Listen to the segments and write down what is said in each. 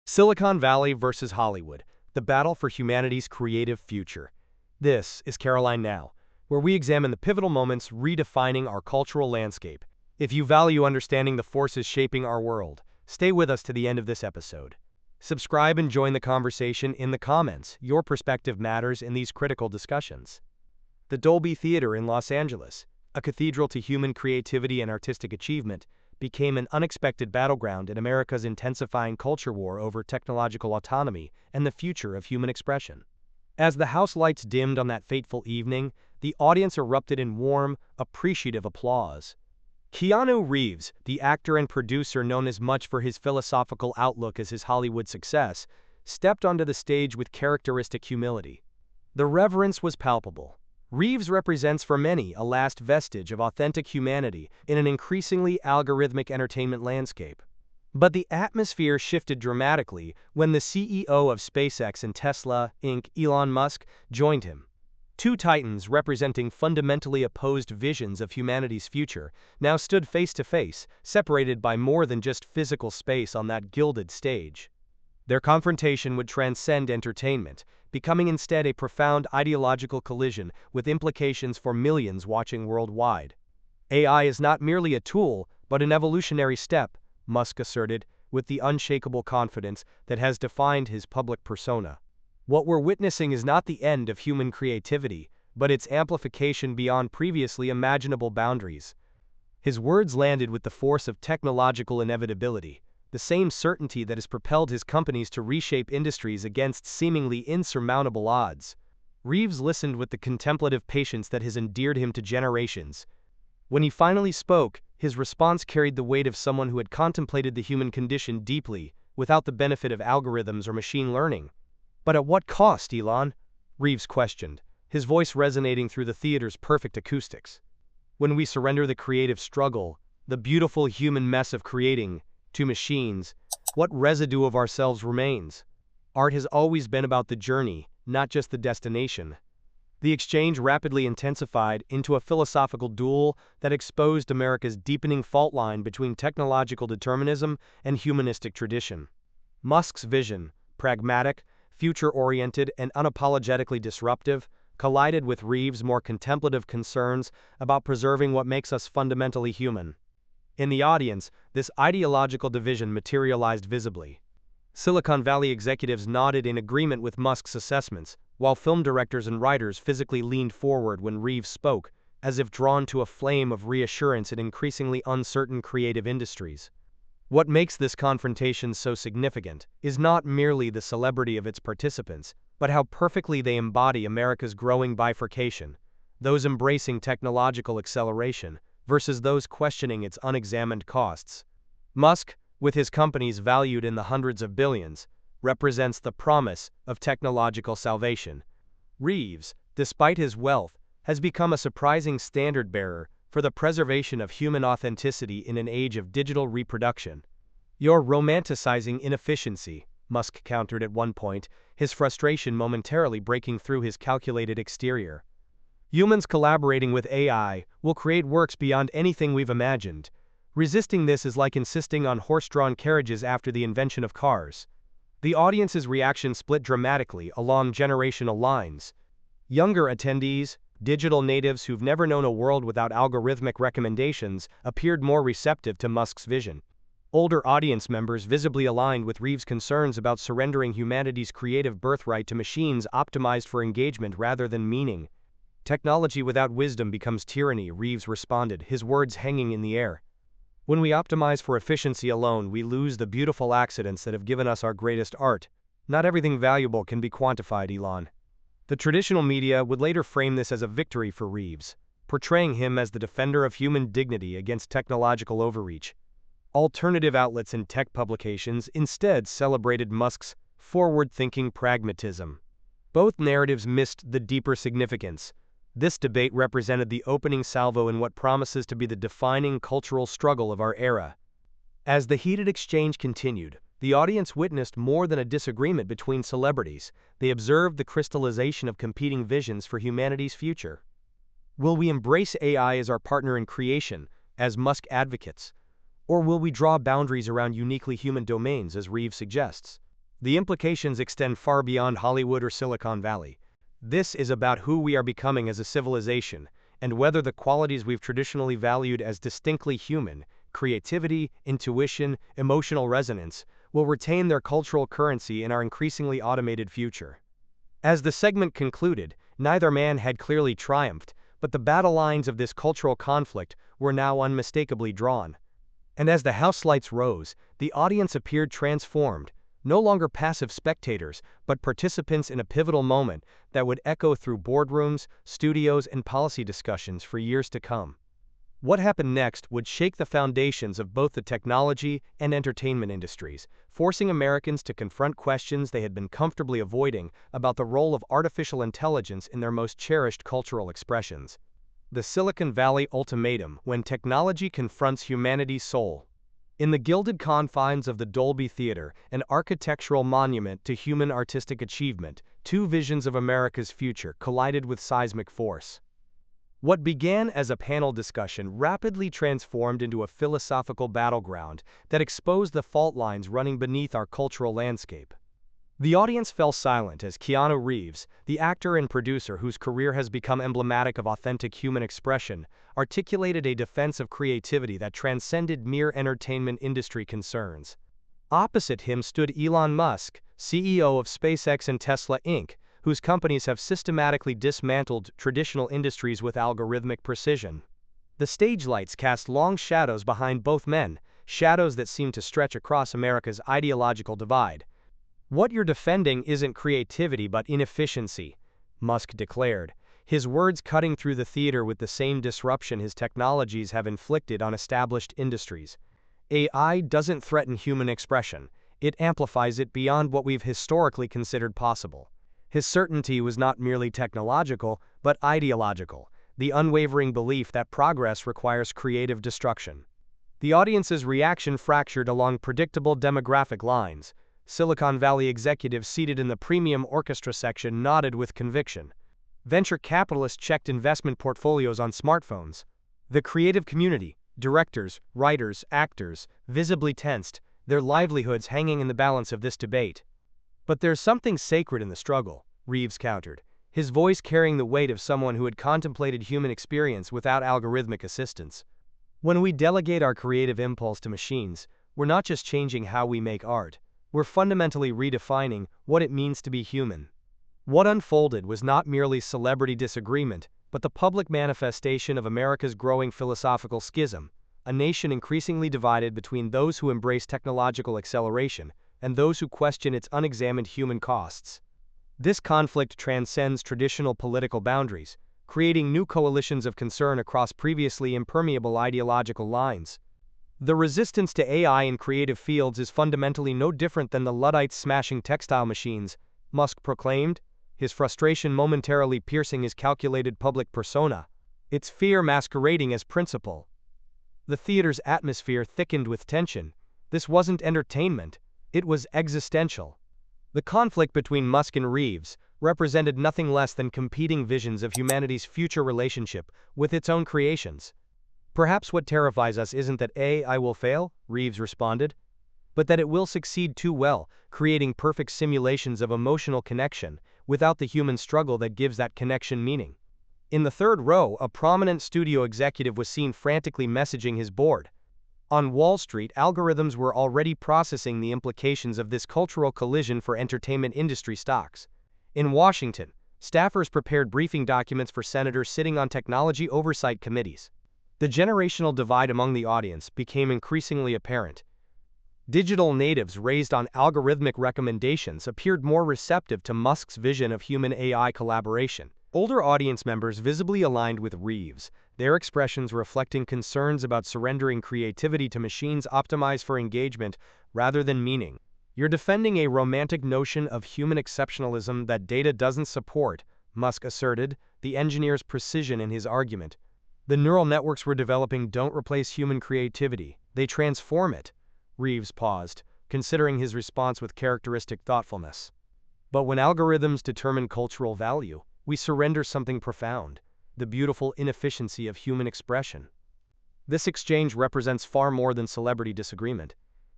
Silicon Valley versus Hollywood, the battle for humanity's creative future. This is Karoline Now, where we examine the pivotal moments redefining our cultural landscape. If you value understanding the forces shaping our world, stay with us to the end of this episode. Subscribe and join the conversation in the comments. Your perspective matters in these critical discussions. The Dolby Theater in Los Angeles, a cathedral to human creativity and artistic achievement, became an unexpected battleground in America's intensifying culture war over technological autonomy and the future of human expression. As the house lights dimmed on that fateful evening, the audience erupted in warm, appreciative applause. Keanu Reeves, the actor and producer known as much for his philosophical outlook as his Hollywood success, stepped onto the stage with characteristic humility. The reverence was palpable. Reeves represents for many a last vestige of authentic humanity in an increasingly algorithmic entertainment landscape. But the atmosphere shifted dramatically when the CEO of SpaceX and Tesla, Inc., Elon Musk, joined him. Two titans representing fundamentally opposed visions of humanity's future now stood face to face, separated by more than just physical space on that gilded stage. Their confrontation would transcend entertainment, becoming instead a profound ideological collision with implications for millions watching worldwide. AI is not merely a tool, but an evolutionary step, Musk asserted, with the unshakable confidence that has defined his public persona. What we're witnessing is not the end of human creativity, but its amplification beyond previously imaginable boundaries. His words landed with the force of technological inevitability, the same certainty that has propelled his companies to reshape industries against seemingly insurmountable odds. Reeves listened with the contemplative patience that has endeared him to generations. When he finally spoke, his response carried the weight of someone who had contemplated the human condition deeply, without the benefit of algorithms or machine learning. "But at what cost, Elon?" Reeves questioned, his voice resonating through the theater's perfect acoustics. "When we surrender the creative struggle, the beautiful human mess of creating, to machines, what residue of ourselves remains? Art has always been about the journey, not just the destination." The exchange rapidly intensified into a philosophical duel that exposed America's deepening fault line between technological determinism and humanistic tradition. Musk's vision, pragmatic, future-oriented, and unapologetically disruptive, collided with Reeves' more contemplative concerns about preserving what makes us fundamentally human. In the audience, this ideological division materialized visibly. Silicon Valley executives nodded in agreement with Musk's assessments, while film directors and writers physically leaned forward when Reeves spoke, as if drawn to a flame of reassurance in increasingly uncertain creative industries. What makes this confrontation so significant is not merely the celebrity of its participants, but how perfectly they embody America's growing bifurcation, those embracing technological acceleration versus those questioning its unexamined costs. Musk, with his companies valued in the hundreds of billions, represents the promise of technological salvation. Reeves, despite his wealth, has become a surprising standard-bearer for the preservation of human authenticity in an age of digital reproduction. "You're romanticizing inefficiency," Musk countered at one point, his frustration momentarily breaking through his calculated exterior. "Humans collaborating with AI will create works beyond anything we've imagined. Resisting this is like insisting on horse-drawn carriages after the invention of cars." The audience's reaction split dramatically along generational lines. Younger attendees, digital natives who've never known a world without algorithmic recommendations, appeared more receptive to Musk's vision. Older audience members visibly aligned with Reeves' concerns about surrendering humanity's creative birthright to machines optimized for engagement rather than meaning. "Technology without wisdom becomes tyranny," Reeves responded, his words hanging in the air. "When we optimize for efficiency alone, we lose the beautiful accidents that have given us our greatest art. Not everything valuable can be quantified, Elon." The traditional media would later frame this as a victory for Reeves, portraying him as the defender of human dignity against technological overreach. Alternative outlets and tech publications instead celebrated Musk's forward-thinking pragmatism. Both narratives missed the deeper significance. This debate represented the opening salvo in what promises to be the defining cultural struggle of our era. As the heated exchange continued, the audience witnessed more than a disagreement between celebrities. They observed the crystallization of competing visions for humanity's future. Will we embrace AI as our partner in creation, as Musk advocates? Or will we draw boundaries around uniquely human domains, as Reeves suggests? The implications extend far beyond Hollywood or Silicon Valley. This is about who we are becoming as a civilization, and whether the qualities we've traditionally valued as distinctly human, creativity, intuition, emotional resonance, will retain their cultural currency in our increasingly automated future. As the segment concluded, neither man had clearly triumphed, but the battle lines of this cultural conflict were now unmistakably drawn. And as the house lights rose, the audience appeared transformed, no longer passive spectators, but participants in a pivotal moment that would echo through boardrooms, studios, and policy discussions for years to come. What happened next would shake the foundations of both the technology and entertainment industries, forcing Americans to confront questions they had been comfortably avoiding about the role of artificial intelligence in their most cherished cultural expressions. The Silicon Valley Ultimatum, when technology confronts humanity's soul. In the gilded confines of the Dolby Theater, an architectural monument to human artistic achievement, two visions of America's future collided with seismic force. What began as a panel discussion rapidly transformed into a philosophical battleground that exposed the fault lines running beneath our cultural landscape. The audience fell silent as Keanu Reeves, the actor and producer whose career has become emblematic of authentic human expression, articulated a defense of creativity that transcended mere entertainment industry concerns. Opposite him stood Elon Musk, CEO of SpaceX and Tesla Inc., whose companies have systematically dismantled traditional industries with algorithmic precision. The stage lights cast long shadows behind both men, shadows that seemed to stretch across America's ideological divide. "What you're defending isn't creativity but inefficiency," Musk declared, his words cutting through the theater with the same disruption his technologies have inflicted on established industries. AI doesn't threaten human expression, it amplifies it beyond what we've historically considered possible. His certainty was not merely technological, but ideological, the unwavering belief that progress requires creative destruction. The audience's reaction fractured along predictable demographic lines. Silicon Valley executives seated in the premium orchestra section nodded with conviction. Venture capitalists checked investment portfolios on smartphones. The creative community, directors, writers, actors, visibly tensed, their livelihoods hanging in the balance of this debate. "But there's something sacred in the struggle," Reeves countered, his voice carrying the weight of someone who had contemplated human experience without algorithmic assistance. "When we delegate our creative impulse to machines, we're not just changing how we make art, we're fundamentally redefining what it means to be human." What unfolded was not merely celebrity disagreement, but the public manifestation of America's growing philosophical schism, a nation increasingly divided between those who embrace technological acceleration and those who question its unexamined human costs. This conflict transcends traditional political boundaries, creating new coalitions of concern across previously impermeable ideological lines. The resistance to AI in creative fields is fundamentally no different than the Luddites smashing textile machines, Musk proclaimed, his frustration momentarily piercing his calculated public persona, its fear masquerading as principle. The theater's atmosphere thickened with tension. This wasn't entertainment, it was existential. The conflict between Musk and Reeves represented nothing less than competing visions of humanity's future relationship with its own creations. "Perhaps what terrifies us isn't that AI will fail," Reeves responded, "but that it will succeed too well, creating perfect simulations of emotional connection, without the human struggle that gives that connection meaning." In the third row, a prominent studio executive was seen frantically messaging his board. On Wall Street, algorithms were already processing the implications of this cultural collision for entertainment industry stocks. In Washington, staffers prepared briefing documents for senators sitting on technology oversight committees. The generational divide among the audience became increasingly apparent. Digital natives raised on algorithmic recommendations appeared more receptive to Musk's vision of human-AI collaboration. Older audience members visibly aligned with Reeves, their expressions reflecting concerns about surrendering creativity to machines optimized for engagement rather than meaning. "You're defending a romantic notion of human exceptionalism that data doesn't support," Musk asserted, the engineer's precision in his argument. "The neural networks we're developing don't replace human creativity, they transform it." Reeves paused, considering his response with characteristic thoughtfulness. "But when algorithms determine cultural value, we surrender something profound, the beautiful inefficiency of human expression." This exchange represents far more than celebrity disagreement.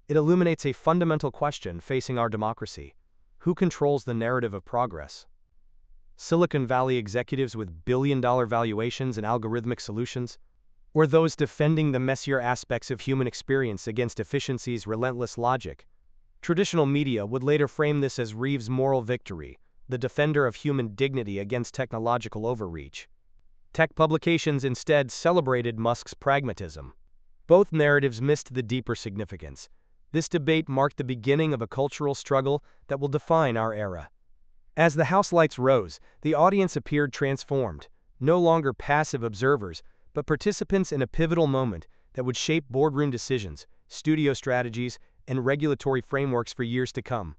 It illuminates a fundamental question facing our democracy. Who controls the narrative of progress? Silicon Valley executives with billion-dollar valuations and algorithmic solutions? Or those defending the messier aspects of human experience against efficiency's relentless logic? Traditional media would later frame this as Reeves' moral victory, the defender of human dignity against technological overreach. Tech publications instead celebrated Musk's pragmatism. Both narratives missed the deeper significance. This debate marked the beginning of a cultural struggle that will define our era. As the house lights rose, the audience appeared transformed, no longer passive observers, but participants in a pivotal moment that would shape boardroom decisions, studio strategies, and regulatory frameworks for years to come.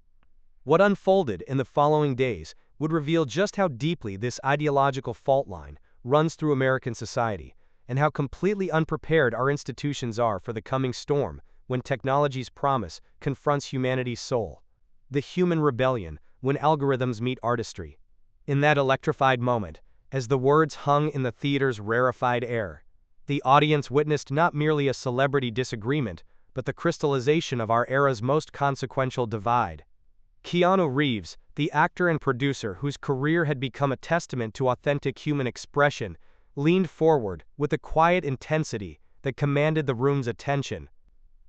What unfolded in the following days would reveal just how deeply this ideological fault line runs through American society, and how completely unprepared our institutions are for the coming storm when technology's promise confronts humanity's soul. The human rebellion when algorithms meet artistry. In that electrified moment, as the words hung in the theater's rarefied air, the audience witnessed not merely a celebrity disagreement, but the crystallization of our era's most consequential divide. Keanu Reeves, the actor and producer whose career had become a testament to authentic human expression, leaned forward with a quiet intensity that commanded the room's attention.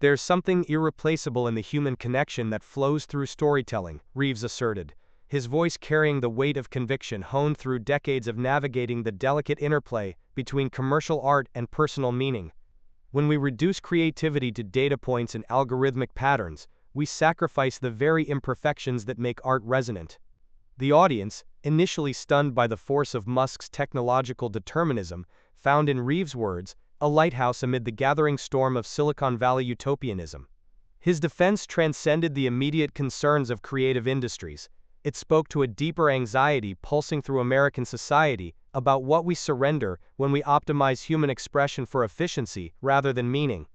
"There's something irreplaceable in the human connection that flows through storytelling," Reeves asserted, his voice carrying the weight of conviction honed through decades of navigating the delicate interplay between commercial art and personal meaning. "When we reduce creativity to data points and algorithmic patterns, we sacrifice the very imperfections that make art resonant." The audience, initially stunned by the force of Musk's technological determinism, found in Reeves' words a lighthouse amid the gathering storm of Silicon Valley utopianism. His defense transcended the immediate concerns of creative industries. It spoke to a deeper anxiety pulsing through American society about what we surrender when we optimize human expression for efficiency rather than meaning.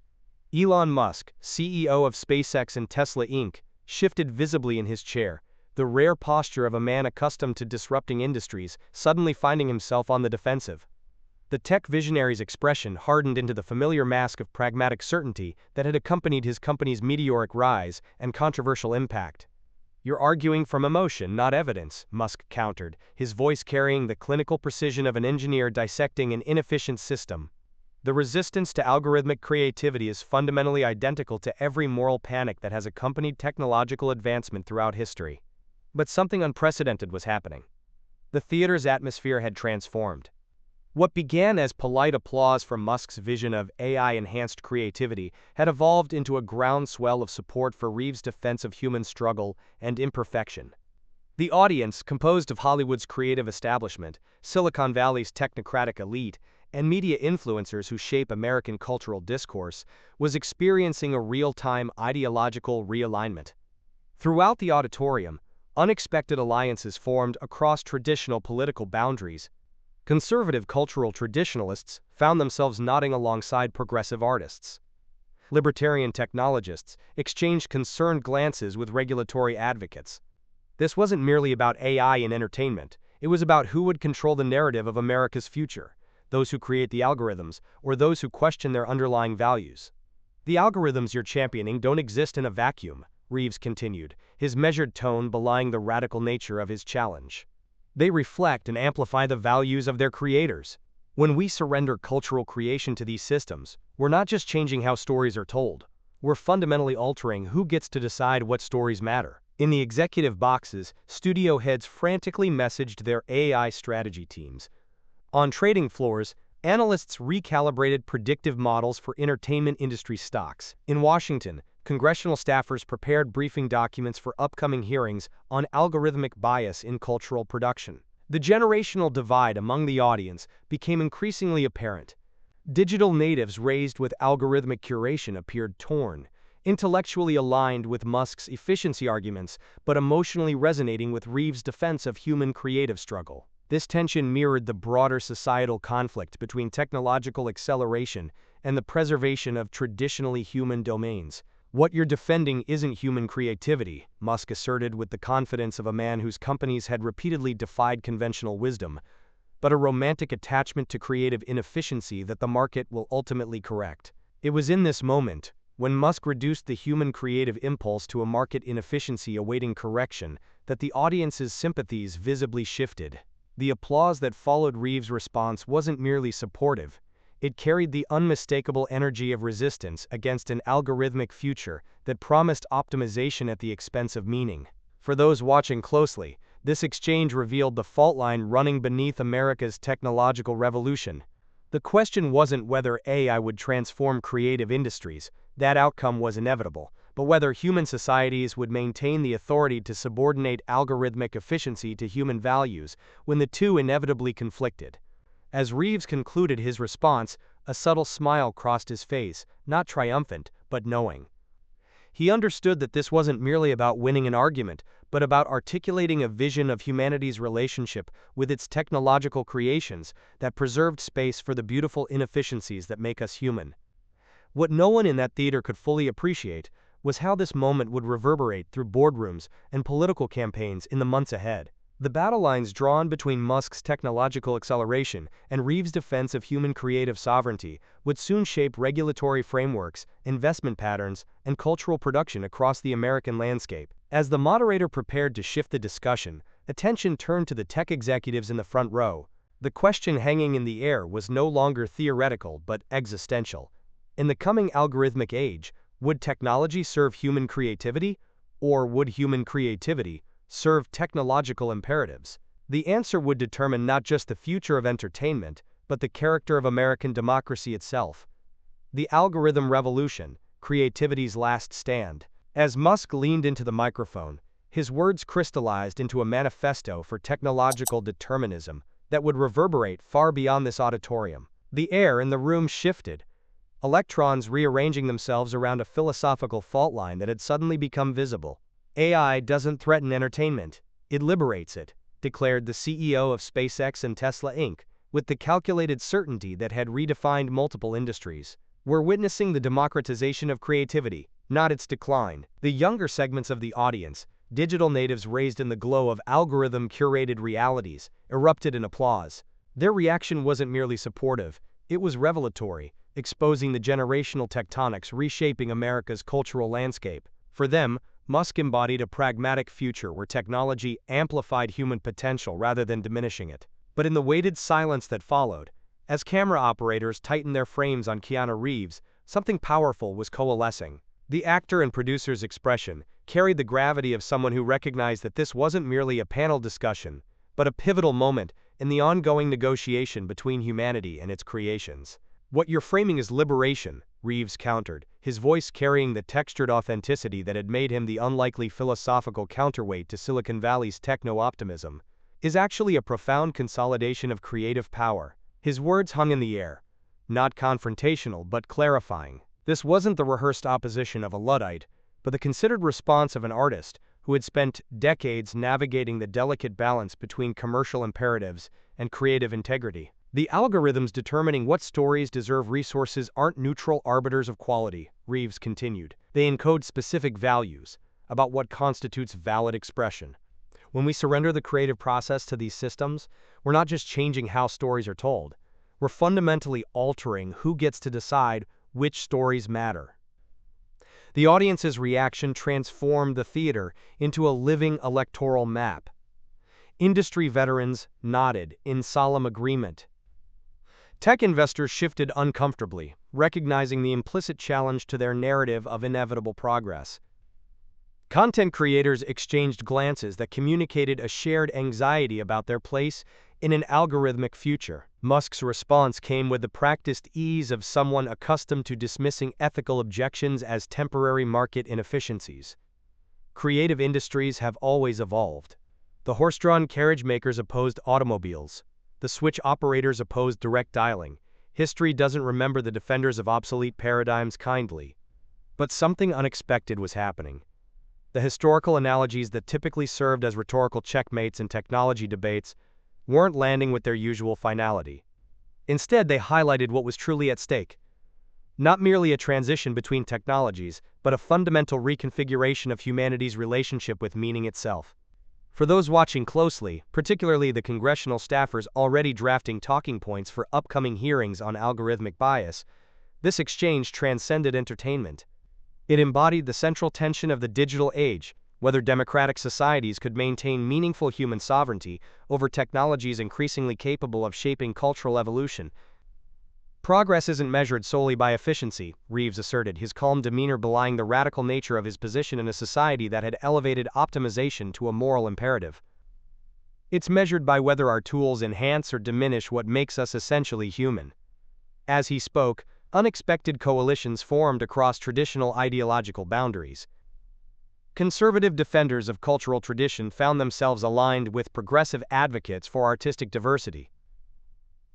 Elon Musk, CEO of SpaceX and Tesla Inc., shifted visibly in his chair, the rare posture of a man accustomed to disrupting industries, suddenly finding himself on the defensive. The tech visionary's expression hardened into the familiar mask of pragmatic certainty that had accompanied his company's meteoric rise and controversial impact. "You're arguing from emotion, not evidence," Musk countered, his voice carrying the clinical precision of an engineer dissecting an inefficient system. The resistance to algorithmic creativity is fundamentally identical to every moral panic that has accompanied technological advancement throughout history. But something unprecedented was happening. The theater's atmosphere had transformed. What began as polite applause for Musk's vision of AI-enhanced creativity had evolved into a groundswell of support for Reeves' defense of human struggle and imperfection. The audience, composed of Hollywood's creative establishment, Silicon Valley's technocratic elite, and media influencers who shape American cultural discourse, was experiencing a real-time ideological realignment. Throughout the auditorium, unexpected alliances formed across traditional political boundaries. Conservative cultural traditionalists found themselves nodding alongside progressive artists. Libertarian technologists exchanged concerned glances with regulatory advocates. This wasn't merely about AI in entertainment, it was about who would control the narrative of America's future, those who create the algorithms or those who question their underlying values. "The algorithms you're championing don't exist in a vacuum," Reeves continued, his measured tone belying the radical nature of his challenge. "They reflect and amplify the values of their creators. When we surrender cultural creation to these systems, we're not just changing how stories are told, we're fundamentally altering who gets to decide what stories matter." In the executive boxes, studio heads frantically messaged their AI strategy teams. On trading floors, analysts recalibrated predictive models for entertainment industry stocks. In Washington, congressional staffers prepared briefing documents for upcoming hearings on algorithmic bias in cultural production. The generational divide among the audience became increasingly apparent. Digital natives raised with algorithmic curation appeared torn, intellectually aligned with Musk's efficiency arguments, but emotionally resonating with Reeves' defense of human creative struggle. This tension mirrored the broader societal conflict between technological acceleration and the preservation of traditionally human domains. "What you're defending isn't human creativity," Musk asserted with the confidence of a man whose companies had repeatedly defied conventional wisdom, "but a romantic attachment to creative inefficiency that the market will ultimately correct." It was in this moment, when Musk reduced the human creative impulse to a market inefficiency awaiting correction, that the audience's sympathies visibly shifted. The applause that followed Reeves' response wasn't merely supportive. It carried the unmistakable energy of resistance against an algorithmic future that promised optimization at the expense of meaning. For those watching closely, this exchange revealed the fault line running beneath America's technological revolution. The question wasn't whether AI would transform creative industries, that outcome was inevitable, but whether human societies would maintain the authority to subordinate algorithmic efficiency to human values when the two inevitably conflicted. As Reeves concluded his response, a subtle smile crossed his face, not triumphant, but knowing. He understood that this wasn't merely about winning an argument, but about articulating a vision of humanity's relationship with its technological creations that preserved space for the beautiful inefficiencies that make us human. What no one in that theater could fully appreciate was how this moment would reverberate through boardrooms and political campaigns in the months ahead. The battle lines drawn between Musk's technological acceleration and Reeves' defense of human creative sovereignty would soon shape regulatory frameworks, investment patterns, and cultural production across the American landscape. As the moderator prepared to shift the discussion, attention turned to the tech executives in the front row. The question hanging in the air was no longer theoretical but existential. In the coming algorithmic age, would technology serve human creativity, or would human creativity serve technological imperatives? The answer would determine not just the future of entertainment, but the character of American democracy itself. The algorithm revolution, creativity's last stand. As Musk leaned into the microphone, his words crystallized into a manifesto for technological determinism that would reverberate far beyond this auditorium. The air in the room shifted, electrons rearranging themselves around a philosophical fault line that had suddenly become visible. AI doesn't threaten entertainment, it liberates it, declared the CEO of SpaceX and Tesla Inc., with the calculated certainty that had redefined multiple industries. We're witnessing the democratization of creativity, not its decline. The younger segments of the audience, digital natives raised in the glow of algorithm-curated realities, erupted in applause. Their reaction wasn't merely supportive, it was revelatory, exposing the generational tectonics reshaping America's cultural landscape. For them, Musk embodied a pragmatic future where technology amplified human potential rather than diminishing it. But in the weighted silence that followed, as camera operators tightened their frames on Keanu Reeves, something powerful was coalescing. The actor and producer's expression carried the gravity of someone who recognized that this wasn't merely a panel discussion, but a pivotal moment in the ongoing negotiation between humanity and its creations. "What you're framing is liberation," Reeves countered, his voice carrying the textured authenticity that had made him the unlikely philosophical counterweight to Silicon Valley's techno-optimism, "is actually a profound consolidation of creative power." His words hung in the air, not confrontational but clarifying. This wasn't the rehearsed opposition of a Luddite, but the considered response of an artist who had spent decades navigating the delicate balance between commercial imperatives and creative integrity. "The algorithms determining what stories deserve resources aren't neutral arbiters of quality," Reeves continued. "They encode specific values about what constitutes valid expression. When we surrender the creative process to these systems, we're not just changing how stories are told, we're fundamentally altering who gets to decide which stories matter." The audience's reaction transformed the theater into a living electoral map. Industry veterans nodded in solemn agreement. Tech investors shifted uncomfortably, recognizing the implicit challenge to their narrative of inevitable progress. Content creators exchanged glances that communicated a shared anxiety about their place in an algorithmic future. Musk's response came with the practiced ease of someone accustomed to dismissing ethical objections as temporary market inefficiencies. "Creative industries have always evolved. The horse-drawn carriage makers opposed automobiles. The switch operators opposed direct dialing. History doesn't remember the defenders of obsolete paradigms kindly." But something unexpected was happening. The historical analogies that typically served as rhetorical checkmates in technology debates weren't landing with their usual finality. Instead, they highlighted what was truly at stake. Not merely a transition between technologies, but a fundamental reconfiguration of humanity's relationship with meaning itself. For those watching closely, particularly the congressional staffers already drafting talking points for upcoming hearings on algorithmic bias, this exchange transcended entertainment. It embodied the central tension of the digital age, whether democratic societies could maintain meaningful human sovereignty over technologies increasingly capable of shaping cultural evolution. Progress isn't measured solely by efficiency, Reeves asserted, his calm demeanor belying the radical nature of his position in a society that had elevated optimization to a moral imperative. It's measured by whether our tools enhance or diminish what makes us essentially human. As he spoke, unexpected coalitions formed across traditional ideological boundaries. Conservative defenders of cultural tradition found themselves aligned with progressive advocates for artistic diversity.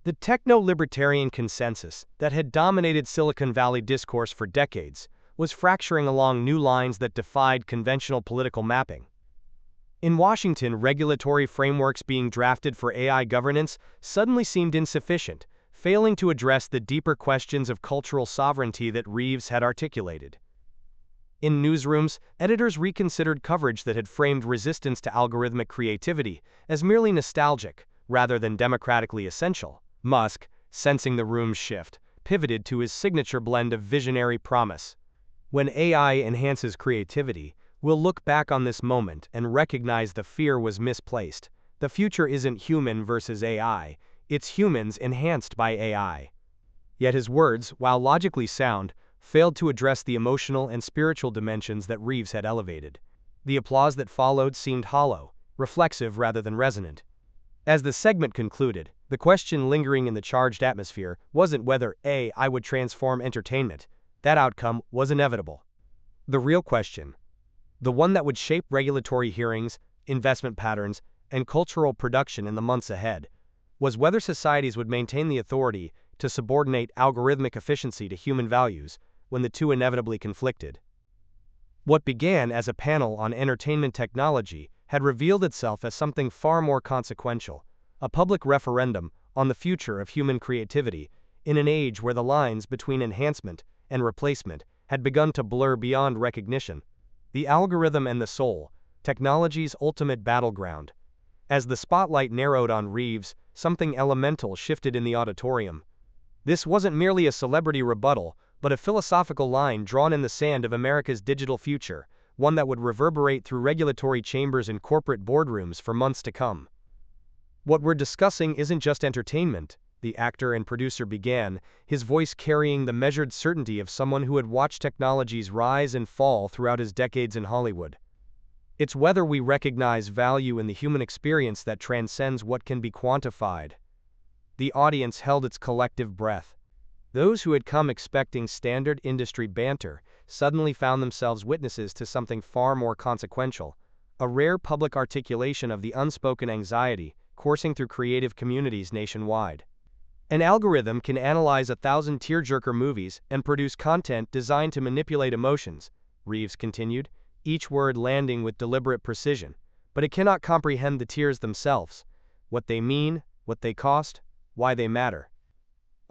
The techno-libertarian consensus that had dominated Silicon Valley discourse for decades was fracturing along new lines that defied conventional political mapping. In Washington, regulatory frameworks being drafted for AI governance suddenly seemed insufficient, failing to address the deeper questions of cultural sovereignty that Reeves had articulated. In newsrooms, editors reconsidered coverage that had framed resistance to algorithmic creativity as merely nostalgic, rather than democratically essential. Musk, sensing the room's shift, pivoted to his signature blend of visionary promise. When AI enhances creativity, we'll look back on this moment and recognize the fear was misplaced. The future isn't human versus AI, it's humans enhanced by AI. Yet his words, while logically sound, failed to address the emotional and spiritual dimensions that Reeves had elevated. The applause that followed seemed hollow, reflexive rather than resonant. As the segment concluded, the question lingering in the charged atmosphere wasn't whether AI would transform entertainment. That outcome was inevitable. The real question, the one that would shape regulatory hearings, investment patterns, and cultural production in the months ahead, was whether societies would maintain the authority to subordinate algorithmic efficiency to human values when the two inevitably conflicted. What began as a panel on entertainment technology had revealed itself as something far more consequential, a public referendum on the future of human creativity in an age where the lines between enhancement and replacement had begun to blur beyond recognition. The algorithm and the soul, technology's ultimate battleground. As the spotlight narrowed on Reeves, something elemental shifted in the auditorium. This wasn't merely a celebrity rebuttal, but a philosophical line drawn in the sand of America's digital future, one that would reverberate through regulatory chambers and corporate boardrooms for months to come. What we're discussing isn't just entertainment, the actor and producer began, his voice carrying the measured certainty of someone who had watched technologies rise and fall throughout his decades in Hollywood. It's whether we recognize value in the human experience that transcends what can be quantified. The audience held its collective breath. Those who had come expecting standard industry banter suddenly found themselves witnesses to something far more consequential, a rare public articulation of the unspoken anxiety coursing through creative communities nationwide. An algorithm can analyze 1,000 tearjerker movies and produce content designed to manipulate emotions, Reeves continued, each word landing with deliberate precision, but it cannot comprehend the tears themselves, what they mean, what they cost, why they matter.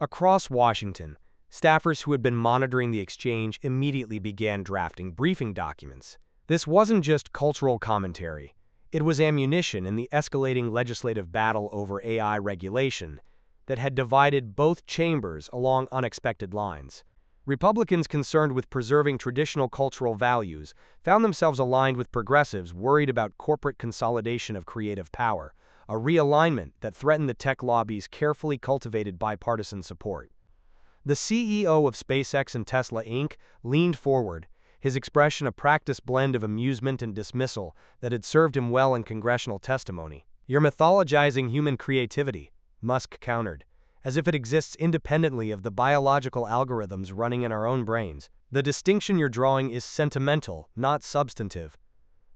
Across Washington, staffers who had been monitoring the exchange immediately began drafting briefing documents. This wasn't just cultural commentary. It was ammunition in the escalating legislative battle over AI regulation that had divided both chambers along unexpected lines. Republicans concerned with preserving traditional cultural values found themselves aligned with progressives worried about corporate consolidation of creative power, a realignment that threatened the tech lobby's carefully cultivated bipartisan support. The CEO of SpaceX and Tesla Inc. leaned forward, his expression a practiced blend of amusement and dismissal that had served him well in congressional testimony. "You're mythologizing human creativity," Musk countered, as if it exists independently of the biological algorithms running in our own brains. "The distinction you're drawing is sentimental, not substantive."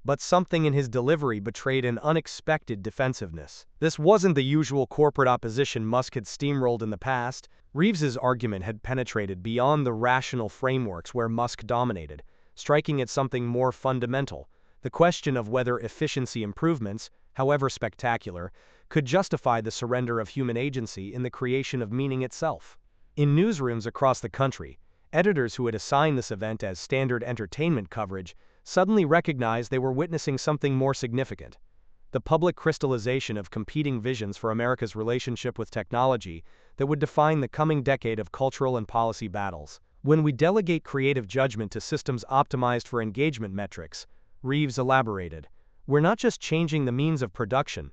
But something in his delivery betrayed an unexpected defensiveness. This wasn't the usual corporate opposition Musk had steamrolled in the past. Reeves's argument had penetrated beyond the rational frameworks where Musk dominated, striking at something more fundamental, the question of whether efficiency improvements, however spectacular, could justify the surrender of human agency in the creation of meaning itself. In newsrooms across the country, editors who had assigned this event as standard entertainment coverage suddenly recognized they were witnessing something more significant: the public crystallization of competing visions for America's relationship with technology that would define the coming decade of cultural and policy battles. When we delegate creative judgment to systems optimized for engagement metrics, Reeves elaborated, we're not just changing the means of production,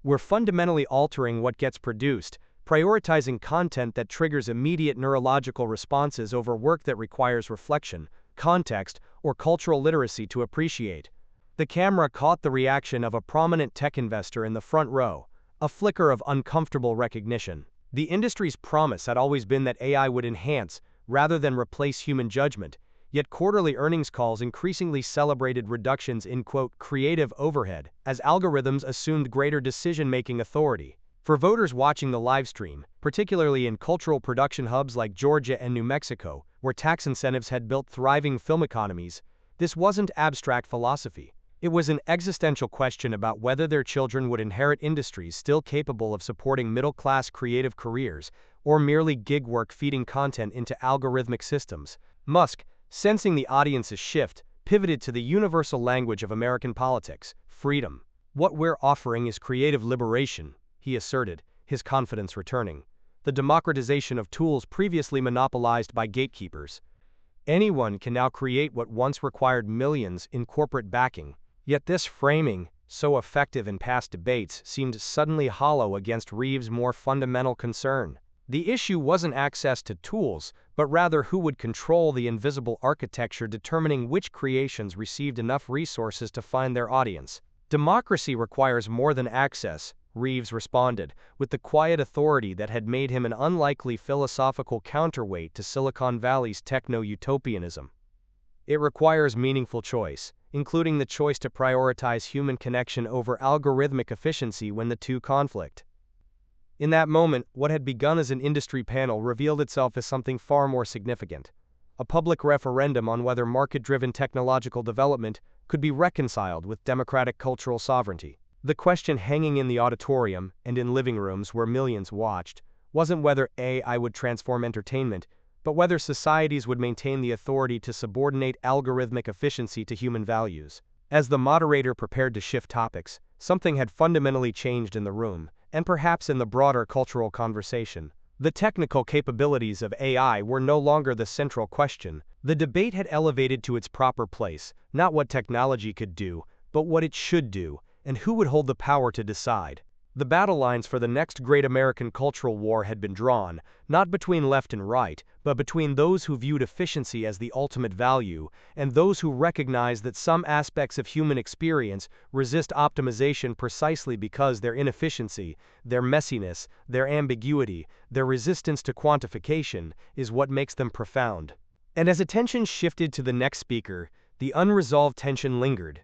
we're fundamentally altering what gets produced, prioritizing content that triggers immediate neurological responses over work that requires reflection, context, or cultural literacy to appreciate. The camera caught the reaction of a prominent tech investor in the front row, a flicker of uncomfortable recognition. The industry's promise had always been that AI would enhance, rather than replace human judgment, yet quarterly earnings calls increasingly celebrated reductions in, quote, creative overhead, as algorithms assumed greater decision-making authority. For voters watching the livestream, particularly in cultural production hubs like Georgia and New Mexico, where tax incentives had built thriving film economies, this wasn't abstract philosophy. It was an existential question about whether their children would inherit industries still capable of supporting middle-class creative careers, or merely gig work feeding content into algorithmic systems. Musk, sensing the audience's shift, pivoted to the universal language of American politics: freedom. What we're offering is creative liberation, he asserted, his confidence returning. The democratization of tools previously monopolized by gatekeepers. Anyone can now create what once required millions in corporate backing. Yet this framing, so effective in past debates, seemed suddenly hollow against Reeves' more fundamental concern. The issue wasn't access to tools, but rather who would control the invisible architecture determining which creations received enough resources to find their audience. Democracy requires more than access, Reeves responded, with the quiet authority that had made him an unlikely philosophical counterweight to Silicon Valley's techno-utopianism. It requires meaningful choice, including the choice to prioritize human connection over algorithmic efficiency when the two conflict. In that moment, what had begun as an industry panel revealed itself as something far more significant: a public referendum on whether market-driven technological development could be reconciled with democratic cultural sovereignty. The question hanging in the auditorium and in living rooms where millions watched wasn't whether AI would transform entertainment, but whether societies would maintain the authority to subordinate algorithmic efficiency to human values. As the moderator prepared to shift topics, something had fundamentally changed in the room, and perhaps in the broader cultural conversation. The technical capabilities of AI were no longer the central question. The debate had elevated to its proper place, not what technology could do, but what it should do, and who would hold the power to decide. The battle lines for the next great American cultural war had been drawn, not between left and right, but between those who viewed efficiency as the ultimate value, and those who recognized that some aspects of human experience resist optimization precisely because their inefficiency, their messiness, their ambiguity, their resistance to quantification, is what makes them profound. And as attention shifted to the next speaker, the unresolved tension lingered.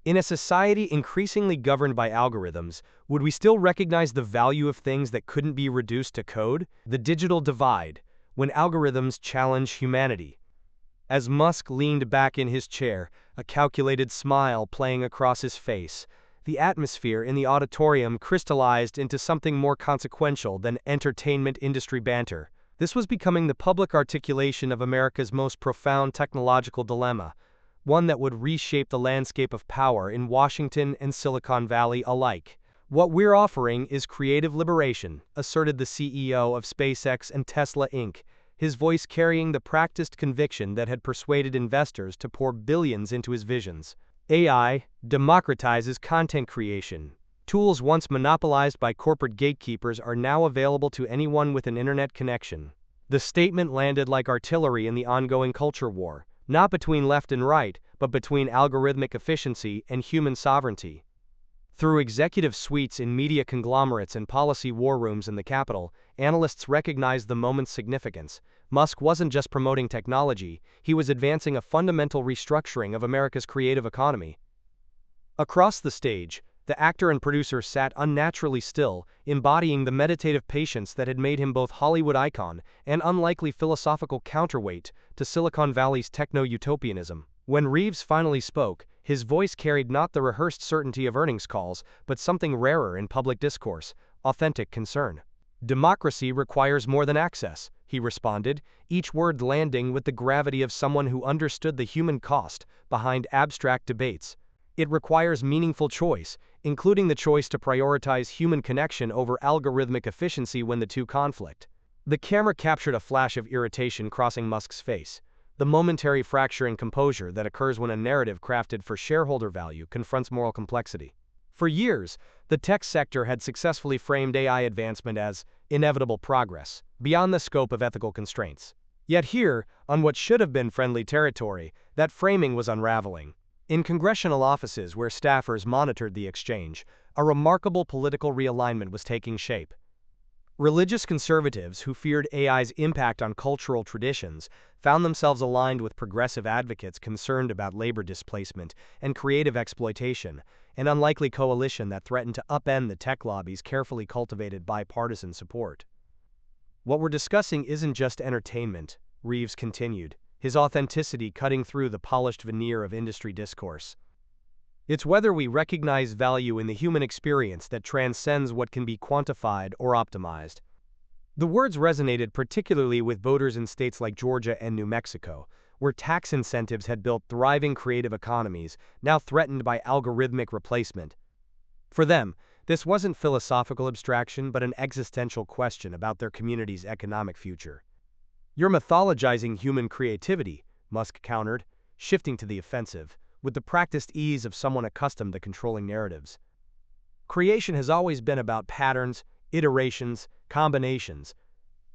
In a society increasingly governed by algorithms, would we still recognize the value of things that couldn't be reduced to code? The digital divide, when algorithms challenge humanity. As Musk leaned back in his chair, a calculated smile playing across his face, the atmosphere in the auditorium crystallized into something more consequential than entertainment industry banter. This was becoming the public articulation of America's most profound technological dilemma, one that would reshape the landscape of power in Washington and Silicon Valley alike. What we're offering is creative liberation, asserted the CEO of SpaceX and Tesla Inc., his voice carrying the practiced conviction that had persuaded investors to pour billions into his visions. AI democratizes content creation. Tools once monopolized by corporate gatekeepers are now available to anyone with an internet connection. The statement landed like artillery in the ongoing culture war, not between left and right, but between algorithmic efficiency and human sovereignty. Through executive suites in media conglomerates and policy war rooms in the Capitol, analysts recognized the moment's significance. Musk wasn't just promoting technology, he was advancing a fundamental restructuring of America's creative economy. Across the stage, the actor and producer sat unnaturally still, embodying the meditative patience that had made him both Hollywood icon and unlikely philosophical counterweight to Silicon Valley's techno-utopianism. When Reeves finally spoke, his voice carried not the rehearsed certainty of earnings calls, but something rarer in public discourse: authentic concern. Democracy requires more than access, he responded, each word landing with the gravity of someone who understood the human cost behind abstract debates. It requires meaningful choice, including the choice to prioritize human connection over algorithmic efficiency when the two conflict. The camera captured a flash of irritation crossing Musk's face, the momentary fracture in composure that occurs when a narrative crafted for shareholder value confronts moral complexity. For years, the tech sector had successfully framed AI advancement as inevitable progress, beyond the scope of ethical constraints. Yet here, on what should have been friendly territory, that framing was unraveling. In congressional offices where staffers monitored the exchange, a remarkable political realignment was taking shape. Religious conservatives who feared AI's impact on cultural traditions found themselves aligned with progressive advocates concerned about labor displacement and creative exploitation, an unlikely coalition that threatened to upend the tech lobby's carefully cultivated bipartisan support. What we're discussing isn't just entertainment, Reeves continued, his authenticity cutting through the polished veneer of industry discourse. It's whether we recognize value in the human experience that transcends what can be quantified or optimized. The words resonated particularly with voters in states like Georgia and New Mexico, where tax incentives had built thriving creative economies, now threatened by algorithmic replacement. For them, this wasn't philosophical abstraction but an existential question about their community's economic future. "You're mythologizing human creativity," Musk countered, shifting to the offensive, with the practiced ease of someone accustomed to controlling narratives. "Creation has always been about patterns, iterations, combinations,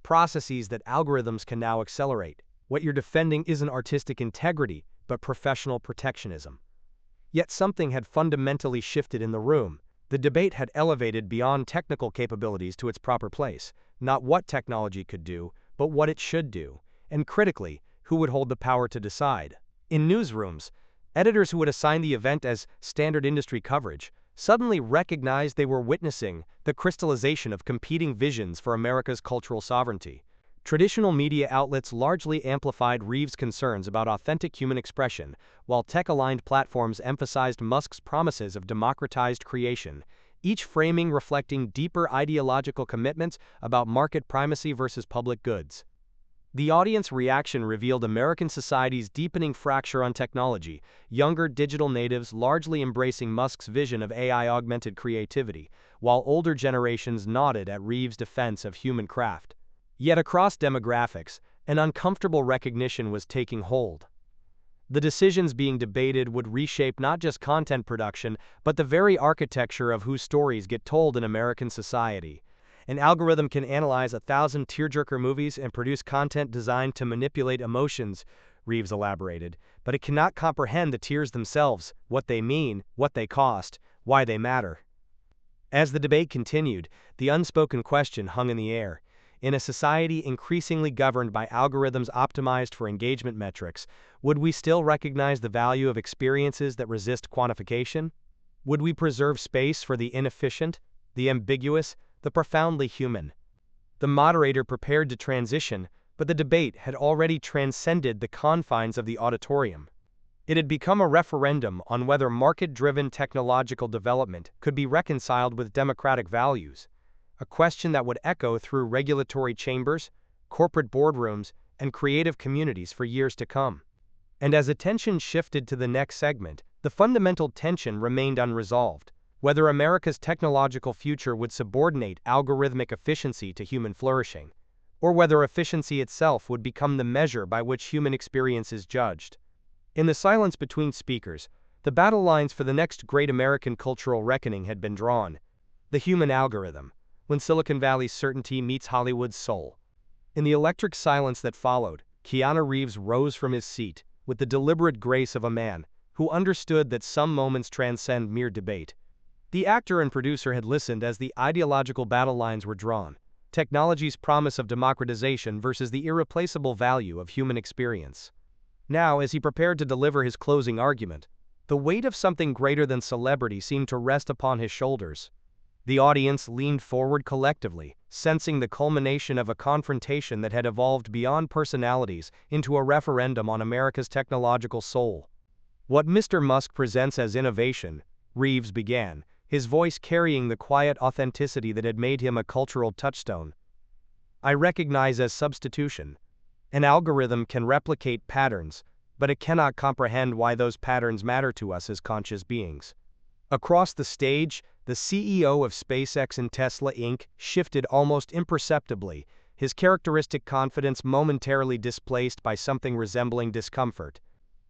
processes that algorithms can now accelerate. What you're defending isn't artistic integrity, but professional protectionism." Yet something had fundamentally shifted in the room. The debate had elevated beyond technical capabilities to its proper place, not what technology could do, but what it should do, and critically, who would hold the power to decide. In newsrooms, editors who would assign the event as standard industry coverage suddenly recognized they were witnessing the crystallization of competing visions for America's cultural sovereignty. Traditional media outlets largely amplified Reeves' concerns about authentic human expression, while tech-aligned platforms emphasized Musk's promises of democratized creation, each framing reflecting deeper ideological commitments about market primacy versus public goods. The audience reaction revealed American society's deepening fracture on technology, younger digital natives largely embracing Musk's vision of AI-augmented creativity, while older generations nodded at Reeves' defense of human craft. Yet across demographics, an uncomfortable recognition was taking hold. The decisions being debated would reshape not just content production, but the very architecture of whose stories get told in American society. An algorithm can analyze 1,000 tearjerker movies and produce content designed to manipulate emotions, Reeves elaborated, but it cannot comprehend the tears themselves, what they mean, what they cost, why they matter. As the debate continued, the unspoken question hung in the air. In a society increasingly governed by algorithms optimized for engagement metrics, would we still recognize the value of experiences that resist quantification? Would we preserve space for the inefficient, the ambiguous, the profoundly human? The moderator prepared to transition, but the debate had already transcended the confines of the auditorium. It had become a referendum on whether market-driven technological development could be reconciled with democratic values, a question that would echo through regulatory chambers, corporate boardrooms, and creative communities for years to come. And as attention shifted to the next segment, the fundamental tension remained unresolved. Whether America's technological future would subordinate algorithmic efficiency to human flourishing, or whether efficiency itself would become the measure by which human experience is judged. In the silence between speakers, the battle lines for the next great American cultural reckoning had been drawn. The human algorithm, when Silicon Valley's certainty meets Hollywood's soul. In the electric silence that followed, Keanu Reeves rose from his seat, with the deliberate grace of a man who understood that some moments transcend mere debate. The actor and producer had listened as the ideological battle lines were drawn, technology's promise of democratization versus the irreplaceable value of human experience. Now, as he prepared to deliver his closing argument, the weight of something greater than celebrity seemed to rest upon his shoulders. The audience leaned forward collectively, sensing the culmination of a confrontation that had evolved beyond personalities into a referendum on America's technological soul. "What Mr. Musk presents as innovation," Reeves began, his voice carrying the quiet authenticity that had made him a cultural touchstone, "I recognize as substitution. An algorithm can replicate patterns, but it cannot comprehend why those patterns matter to us as conscious beings." Across the stage, the CEO of SpaceX and Tesla Inc. shifted almost imperceptibly, his characteristic confidence momentarily displaced by something resembling discomfort.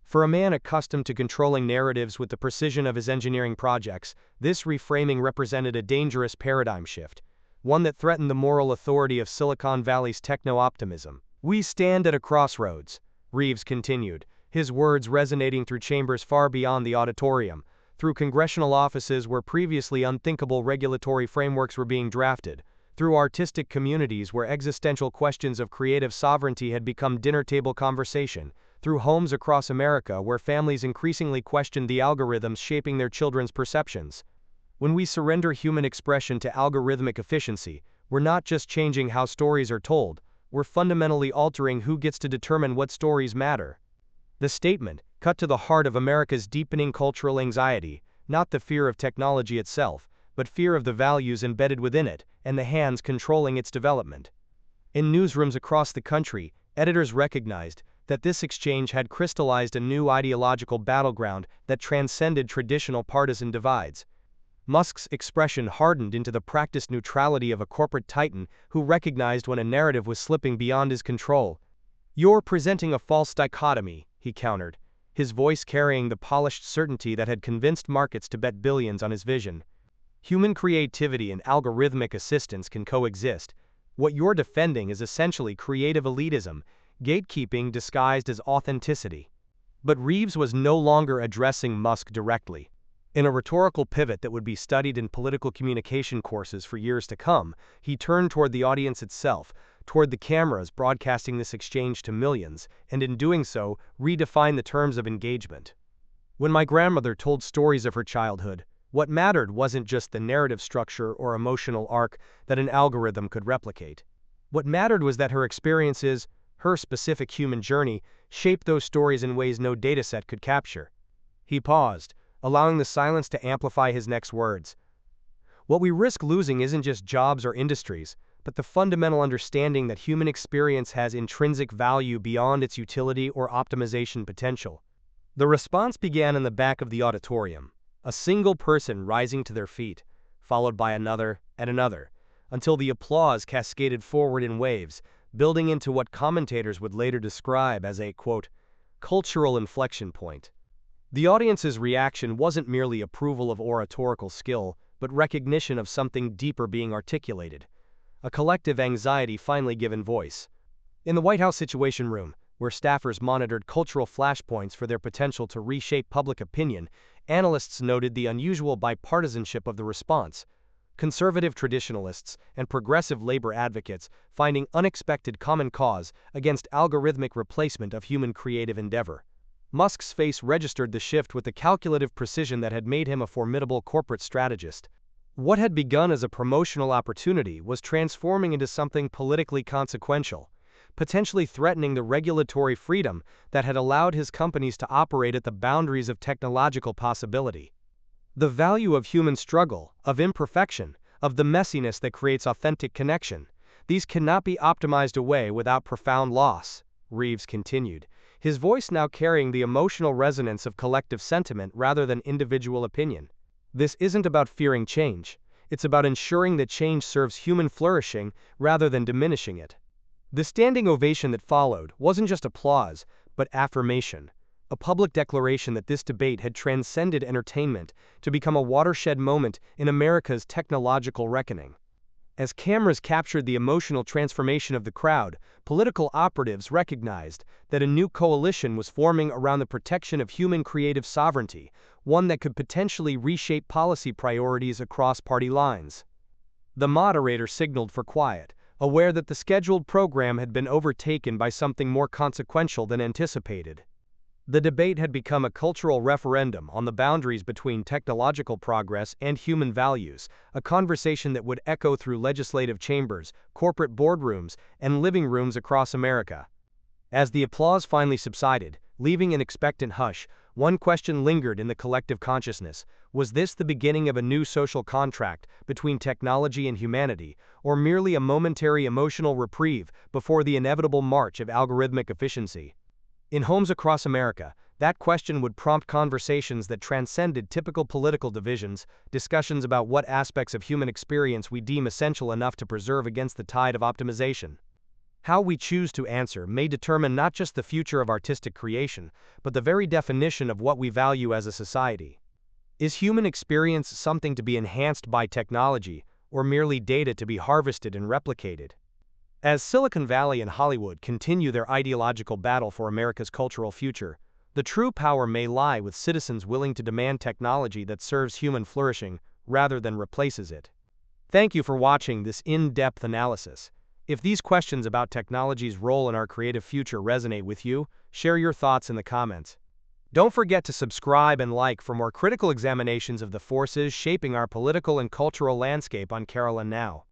For a man accustomed to controlling narratives with the precision of his engineering projects, this reframing represented a dangerous paradigm shift, one that threatened the moral authority of Silicon Valley's techno-optimism. "We stand at a crossroads," Reeves continued, his words resonating through chambers far beyond the auditorium, through congressional offices where previously unthinkable regulatory frameworks were being drafted, through artistic communities where existential questions of creative sovereignty had become dinner-table conversation, through homes across America where families increasingly questioned the algorithms shaping their children's perceptions. When we surrender human expression to algorithmic efficiency, we're not just changing how stories are told, we're fundamentally altering who gets to determine what stories matter. The statement cut to the heart of America's deepening cultural anxiety, not the fear of technology itself, but fear of the values embedded within it and the hands controlling its development. In newsrooms across the country, editors recognized that this exchange had crystallized a new ideological battleground that transcended traditional partisan divides. Musk's expression hardened into the practiced neutrality of a corporate titan who recognized when a narrative was slipping beyond his control. "You're presenting a false dichotomy," he countered, his voice carrying the polished certainty that had convinced markets to bet billions on his vision. "Human creativity and algorithmic assistance can coexist. What you're defending is essentially creative elitism, gatekeeping disguised as authenticity." But Reeves was no longer addressing Musk directly. In a rhetorical pivot that would be studied in political communication courses for years to come, he turned toward the audience itself, toward the cameras broadcasting this exchange to millions, and in doing so, redefined the terms of engagement. "When my grandmother told stories of her childhood, what mattered wasn't just the narrative structure or emotional arc that an algorithm could replicate. What mattered was that her experiences, her specific human journey, shaped those stories in ways no dataset could capture." He paused, allowing the silence to amplify his next words. "What we risk losing isn't just jobs or industries, but the fundamental understanding that human experience has intrinsic value beyond its utility or optimization potential." The response began in the back of the auditorium, a single person rising to their feet, followed by another and another, until the applause cascaded forward in waves, building into what commentators would later describe as a, quote, cultural inflection point. The audience's reaction wasn't merely approval of oratorical skill, but recognition of something deeper being articulated. A collective anxiety finally given voice. In the White House Situation Room, where staffers monitored cultural flashpoints for their potential to reshape public opinion, analysts noted the unusual bipartisanship of the response. Conservative traditionalists and progressive labor advocates finding unexpected common cause against algorithmic replacement of human creative endeavor. Musk's face registered the shift with the calculative precision that had made him a formidable corporate strategist. What had begun as a promotional opportunity was transforming into something politically consequential, potentially threatening the regulatory freedom that had allowed his companies to operate at the boundaries of technological possibility. The value of human struggle, of imperfection, of the messiness that creates authentic connection, these cannot be optimized away without profound loss, Reeves continued, his voice now carrying the emotional resonance of collective sentiment rather than individual opinion. "This isn't about fearing change, it's about ensuring that change serves human flourishing rather than diminishing it." The standing ovation that followed wasn't just applause, but affirmation, a public declaration that this debate had transcended entertainment to become a watershed moment in America's technological reckoning. As cameras captured the emotional transformation of the crowd, political operatives recognized that a new coalition was forming around the protection of human creative sovereignty, one that could potentially reshape policy priorities across party lines. The moderator signaled for quiet, aware that the scheduled program had been overtaken by something more consequential than anticipated. The debate had become a cultural referendum on the boundaries between technological progress and human values, a conversation that would echo through legislative chambers, corporate boardrooms, and living rooms across America. As the applause finally subsided, leaving an expectant hush, one question lingered in the collective consciousness: was this the beginning of a new social contract between technology and humanity, or merely a momentary emotional reprieve before the inevitable march of algorithmic efficiency? In homes across America, that question would prompt conversations that transcended typical political divisions, discussions about what aspects of human experience we deem essential enough to preserve against the tide of optimization. How we choose to answer may determine not just the future of artistic creation, but the very definition of what we value as a society. Is human experience something to be enhanced by technology, or merely data to be harvested and replicated? As Silicon Valley and Hollywood continue their ideological battle for America's cultural future, the true power may lie with citizens willing to demand technology that serves human flourishing rather than replaces it. Thank you for watching this in-depth analysis. If these questions about technology's role in our creative future resonate with you, share your thoughts in the comments. Don't forget to subscribe and like for more critical examinations of the forces shaping our political and cultural landscape on Karoline Now.